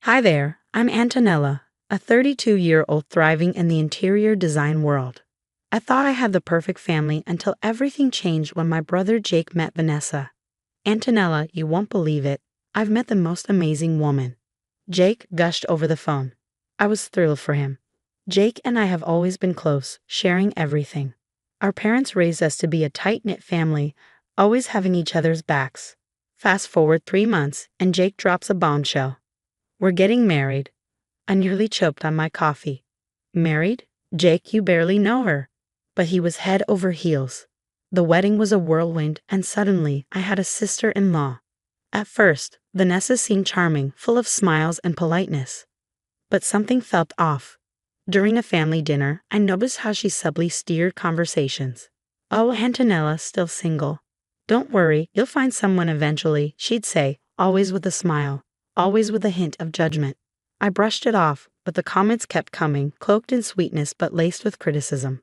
Hi there, I'm Antonella, a 32-year-old thriving in the interior design world. I thought I had the perfect family until everything changed when my brother Jake met Vanessa. Antonella, you won't believe it, I've met the most amazing woman. Jake gushed over the phone. I was thrilled for him. Jake and I have always been close, sharing everything. Our parents raised us to be a tight-knit family, always having each other's backs. Fast forward 3 months, and Jake drops a bombshell. We're getting married. I nearly choked on my coffee. Married? Jake, you barely know her. But he was head over heels. The wedding was a whirlwind, and suddenly I had a sister-in-law. At first, Vanessa seemed charming, full of smiles and politeness. But something felt off. During a family dinner, I noticed how she subtly steered conversations. "Oh, Antonella's still single. Don't worry, you'll find someone eventually," she'd say, always with a smile, always with a hint of judgment. I brushed it off, but the comments kept coming, cloaked in sweetness but laced with criticism.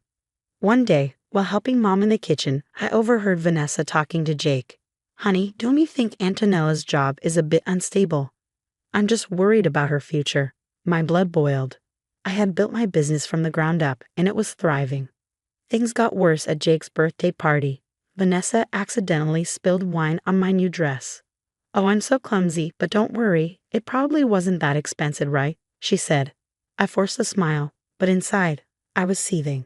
One day, while helping Mom in the kitchen, I overheard Vanessa talking to Jake. "Honey, don't you think Antonella's job is a bit unstable? I'm just worried about her future." My blood boiled. I had built my business from the ground up, and it was thriving. Things got worse at Jake's birthday party. Vanessa accidentally spilled wine on my new dress. "Oh, I'm so clumsy, but don't worry, it probably wasn't that expensive, right?" she said. I forced a smile, but inside, I was seething.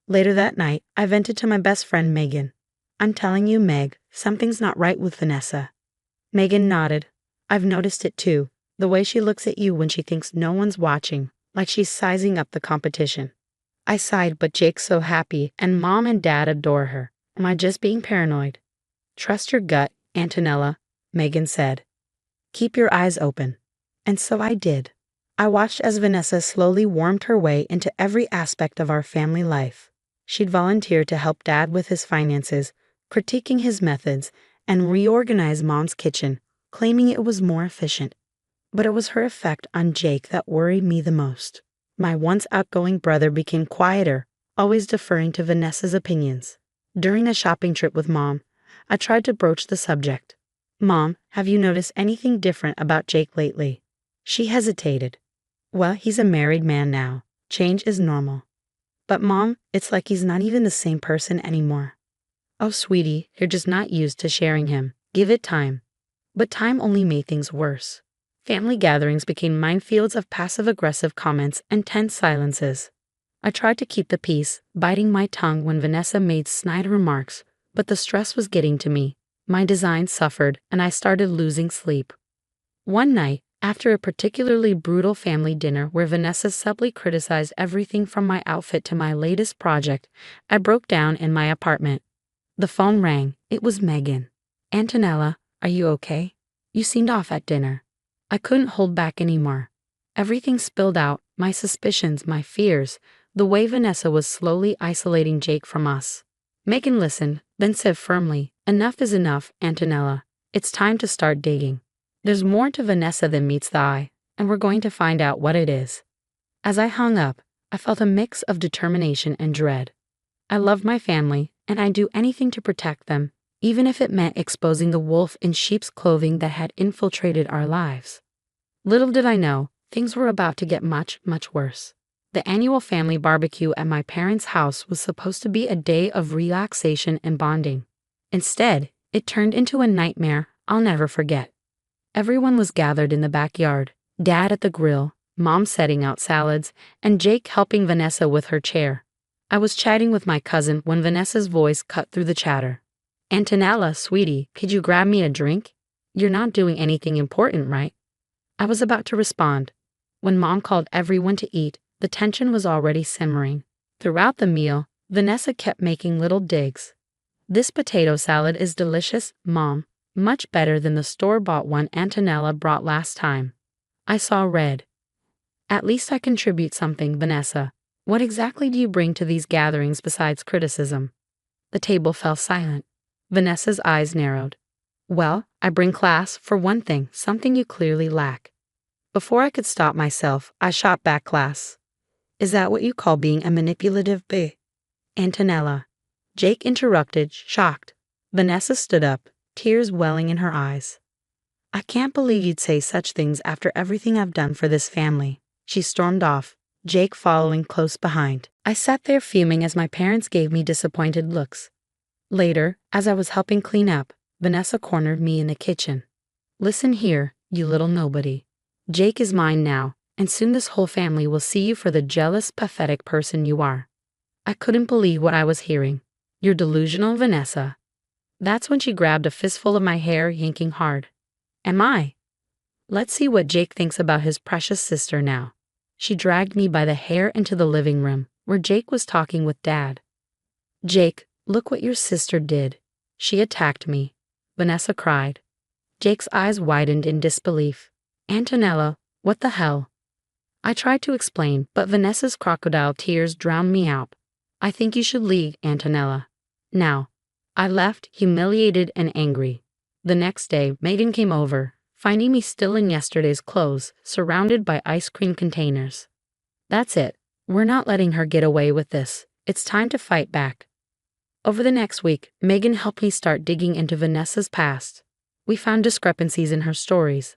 Later that night, I vented to my best friend Megan. "I'm telling you, Meg, something's not right with Vanessa." Megan nodded. "I've noticed it too, the way she looks at you when she thinks no one's watching, like she's sizing up the competition." I sighed, but Jake's so happy, and Mom and Dad adore her. Am I just being paranoid? "Trust your gut, Antonella," Megan said. "Keep your eyes open." And so I did. I watched as Vanessa slowly warmed her way into every aspect of our family life. She'd volunteer to help Dad with his finances, critiquing his methods, and reorganize Mom's kitchen, claiming it was more efficient. But it was her effect on Jake that worried me the most. My once outgoing brother became quieter, always deferring to Vanessa's opinions. During a shopping trip with Mom, I tried to broach the subject. "Mom, have you noticed anything different about Jake lately?" She hesitated. "Well, he's a married man now. Change is normal." "But Mom, it's like he's not even the same person anymore." "Oh, sweetie, you're just not used to sharing him. Give it time." But time only made things worse. Family gatherings became minefields of passive-aggressive comments and tense silences. I tried to keep the peace, biting my tongue when Vanessa made snide remarks, but the stress was getting to me. My design suffered, and I started losing sleep. One night, after a particularly brutal family dinner where Vanessa subtly criticized everything from my outfit to my latest project, I broke down in my apartment. The phone rang. It was Megan. "Antonella, are you okay? You seemed off at dinner." I couldn't hold back anymore. Everything spilled out, my suspicions, my fears, the way Vanessa was slowly isolating Jake from us. Megan listened, then said firmly, "Enough is enough, Antonella. It's time to start digging. There's more to Vanessa than meets the eye, and we're going to find out what it is." As I hung up, I felt a mix of determination and dread. I loved my family, and I'd do anything to protect them, even if it meant exposing the wolf in sheep's clothing that had infiltrated our lives. Little did I know, things were about to get much, much worse. The annual family barbecue at my parents' house was supposed to be a day of relaxation and bonding. Instead, it turned into a nightmare I'll never forget. Everyone was gathered in the backyard, Dad at the grill, Mom setting out salads, and Jake helping Vanessa with her chair. I was chatting with my cousin when Vanessa's voice cut through the chatter. "Antonella, sweetie, could you grab me a drink? You're not doing anything important, right?" I was about to respond. When Mom called everyone to eat, the tension was already simmering. Throughout the meal, Vanessa kept making little digs. "This potato salad is delicious, Mom. Much better than the store-bought one Antonella brought last time." I saw red. "At least I contribute something, Vanessa. What exactly do you bring to these gatherings besides criticism?" The table fell silent. Vanessa's eyes narrowed. "Well, I bring class, for one thing, something you clearly lack." Before I could stop myself, I shot back class. "Is that what you call being a manipulative bitch, Antonella?" Jake interrupted, shocked. Vanessa stood up, tears welling in her eyes. I can't believe you'd say such things after everything I've done for this family. She stormed off, Jake following close behind. I sat there fuming as my parents gave me disappointed looks. Later, as I was helping clean up, Vanessa cornered me in the kitchen. Listen here, you little nobody. Jake is mine now, and soon this whole family will see you for the jealous, pathetic person you are. I couldn't believe what I was hearing. You're delusional, Vanessa. That's when she grabbed a fistful of my hair, yanking hard. Am I? Let's see what Jake thinks about his precious sister now. She dragged me by the hair into the living room, where Jake was talking with Dad. Jake, look what your sister did. She attacked me. Vanessa cried. Jake's eyes widened in disbelief. Antonella, what the hell? I tried to explain, but Vanessa's crocodile tears drowned me out. I think you should leave, Antonella. Now. I left, humiliated and angry. The next day, Megan came over, finding me still in yesterday's clothes, surrounded by ice cream containers. That's it. We're not letting her get away with this. It's time to fight back. Over the next week, Megan helped me start digging into Vanessa's past. We found discrepancies in her stories.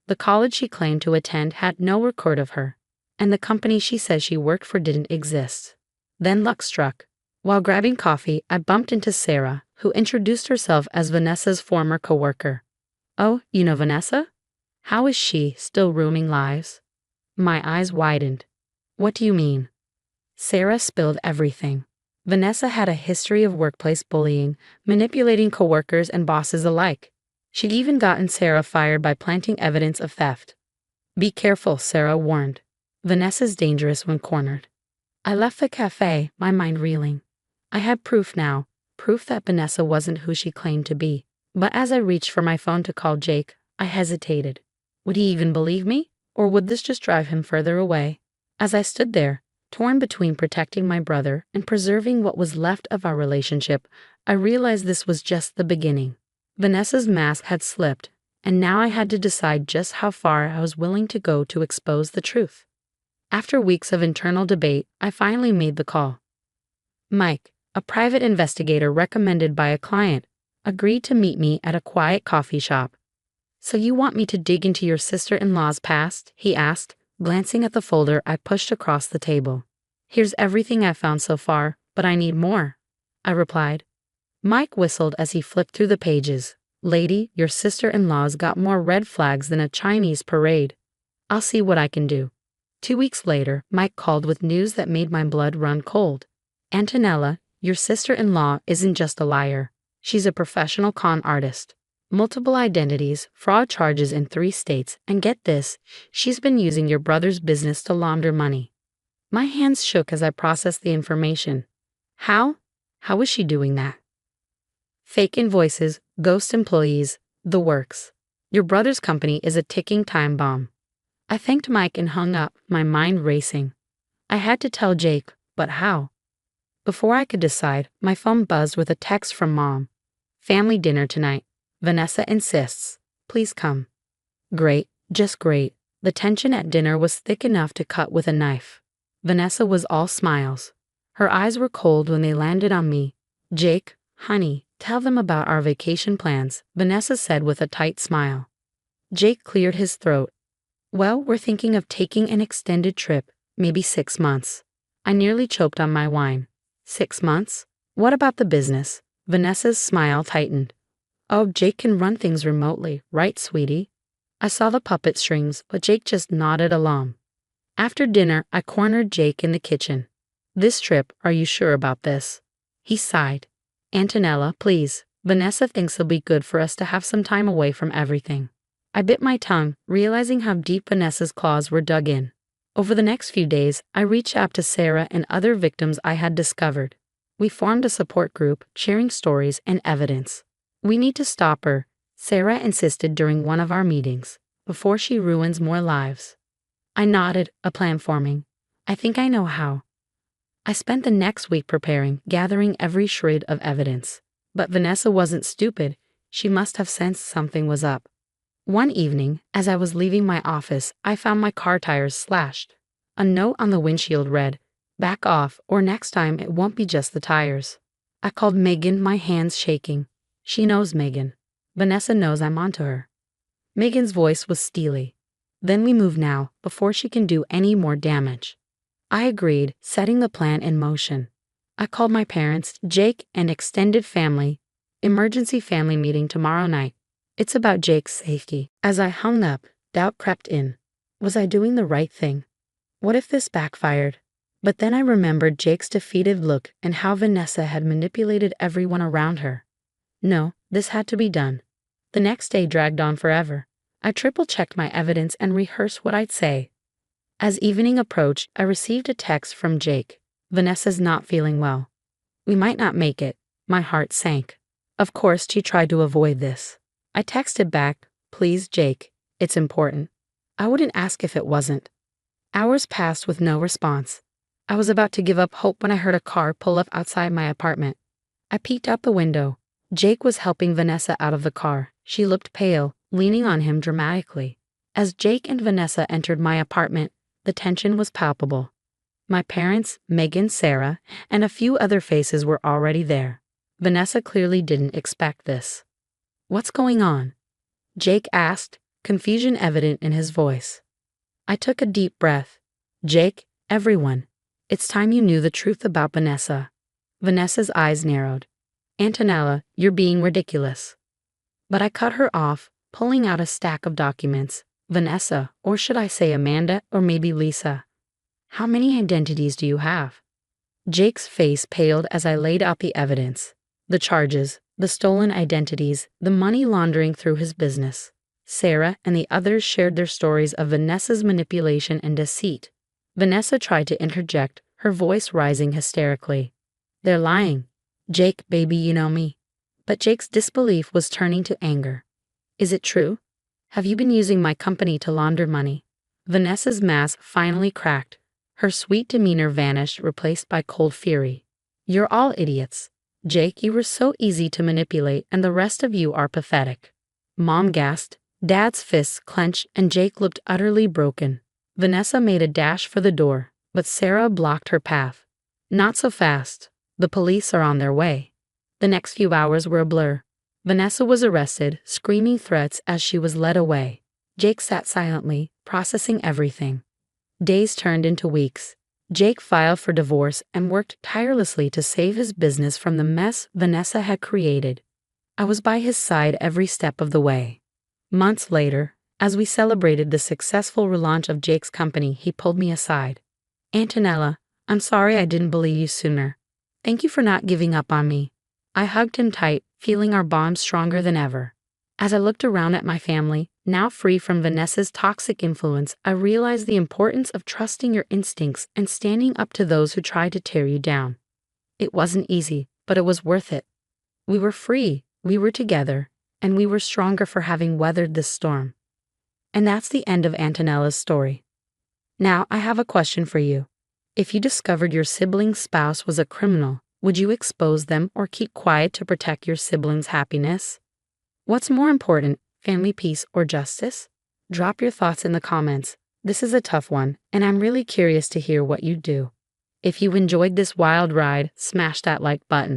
The college she claimed to attend had no record of her, and the company she says she worked for didn't exist. Then luck struck. While grabbing coffee, I bumped into Sarah, who introduced herself as Vanessa's former coworker. Oh, you know Vanessa? How is she, still ruining lives? My eyes widened. What do you mean? Sarah spilled everything. Vanessa had a history of workplace bullying, manipulating coworkers and bosses alike. She'd even gotten Sarah fired by planting evidence of theft. Be careful, Sarah warned. Vanessa's dangerous when cornered. I left the cafe, my mind reeling. I had proof now, proof that Vanessa wasn't who she claimed to be. But as I reached for my phone to call Jake, I hesitated. Would he even believe me? Or would this just drive him further away? As I stood there, torn between protecting my brother and preserving what was left of our relationship, I realized this was just the beginning. Vanessa's mask had slipped, and now I had to decide just how far I was willing to go to expose the truth. After weeks of internal debate, I finally made the call. Mike, a private investigator recommended by a client, agreed to meet me at a quiet coffee shop. So you want me to dig into your sister-in-law's past? He asked, glancing at the folder I pushed across the table. Here's everything I've found so far, but I need more, I replied. Mike whistled as he flipped through the pages. Lady, your sister-in-law's got more red flags than a Chinese parade. I'll see what I can do. 2 weeks later, Mike called with news that made my blood run cold. Antonella, your sister-in-law isn't just a liar. She's a professional con artist. Multiple identities, fraud charges in 3 states, and get this, she's been using your brother's business to launder money. My hands shook as I processed the information. How? How is she doing that? Fake invoices, ghost employees, the works. Your brother's company is a ticking time bomb. I thanked Mike and hung up, my mind racing. I had to tell Jake, but how? Before I could decide, my phone buzzed with a text from Mom. Family dinner tonight. Vanessa insists. Please come. Great, just great. The tension at dinner was thick enough to cut with a knife. Vanessa was all smiles. Her eyes were cold when they landed on me. Jake, honey, tell them about our vacation plans, Vanessa said with a tight smile. Jake cleared his throat. Well, we're thinking of taking an extended trip, maybe 6 months. I nearly choked on my wine. 6 months? What about the business? Vanessa's smile tightened. Oh, Jake can run things remotely, right, sweetie? I saw the puppet strings, but Jake just nodded along. After dinner, I cornered Jake in the kitchen. This trip, are you sure about this? He sighed. Antonella, please. Vanessa thinks it'll be good for us to have some time away from everything. I bit my tongue, realizing how deep Vanessa's claws were dug in. Over the next few days, I reached out to Sarah and other victims I had discovered. We formed a support group, sharing stories and evidence. We need to stop her, Sarah insisted during one of our meetings, before she ruins more lives. I nodded, a plan forming. I think I know how. I spent the next week preparing, gathering every shred of evidence. But Vanessa wasn't stupid. She must have sensed something was up. One evening, as I was leaving my office, I found my car tires slashed. A note on the windshield read, "Back off, or next time it won't be just the tires." I called Megan, my hands shaking. She knows Megan. Vanessa knows I'm onto her. Megan's voice was steely. Then we move now, before she can do any more damage. I agreed, setting the plan in motion. I called my parents, Jake, and extended family. Emergency family meeting tomorrow night. It's about Jake's safety. As I hung up, doubt crept in. Was I doing the right thing? What if this backfired? But then I remembered Jake's defeated look and how Vanessa had manipulated everyone around her. No, this had to be done. The next day dragged on forever. I triple-checked my evidence and rehearsed what I'd say. As evening approached, I received a text from Jake. Vanessa's not feeling well. We might not make it. My heart sank. Of course, she tried to avoid this. I texted back, please, Jake, it's important. I wouldn't ask if it wasn't. Hours passed with no response. I was about to give up hope when I heard a car pull up outside my apartment. I peeked out the window. Jake was helping Vanessa out of the car. She looked pale, leaning on him dramatically. As Jake and Vanessa entered my apartment, the tension was palpable. My parents, Megan, Sarah, and a few other faces were already there. Vanessa clearly didn't expect this. What's going on? Jake asked, confusion evident in his voice. I took a deep breath. Jake, everyone, it's time you knew the truth about Vanessa. Vanessa's eyes narrowed. Antonella, you're being ridiculous. But I cut her off, pulling out a stack of documents. Vanessa, or should I say Amanda, or maybe Lisa? How many identities do you have? Jake's face paled as I laid out the evidence. The charges, the stolen identities, the money laundering through his business. Sarah and the others shared their stories of Vanessa's manipulation and deceit. Vanessa tried to interject, her voice rising hysterically. They're lying. Jake, baby, you know me. But Jake's disbelief was turning to anger. Is it true? Have you been using my company to launder money? Vanessa's mask finally cracked. Her sweet demeanor vanished, replaced by cold fury. You're all idiots. Jake, you were so easy to manipulate, and the rest of you are pathetic. Mom gasped. Dad's fists clenched, and Jake looked utterly broken. Vanessa made a dash for the door, but Sarah blocked her path. Not so fast. The police are on their way. The next few hours were a blur. Vanessa was arrested, screaming threats as she was led away. Jake sat silently, processing everything. Days turned into weeks. Jake filed for divorce and worked tirelessly to save his business from the mess Vanessa had created. I was by his side every step of the way. Months later, as we celebrated the successful relaunch of Jake's company, he pulled me aside. Antonella, I'm sorry I didn't believe you sooner. Thank you for not giving up on me. I hugged him tight, feeling our bond stronger than ever. As I looked around at my family, now free from Vanessa's toxic influence, I realized the importance of trusting your instincts and standing up to those who tried to tear you down. It wasn't easy, but it was worth it. We were free, we were together, and we were stronger for having weathered this storm. And that's the end of Antonella's story. Now, I have a question for you. If you discovered your sibling's spouse was a criminal, would you expose them or keep quiet to protect your sibling's happiness? What's more important, family peace or justice? Drop your thoughts in the comments. This is a tough one, and I'm really curious to hear what you do. If you enjoyed this wild ride, smash that like button.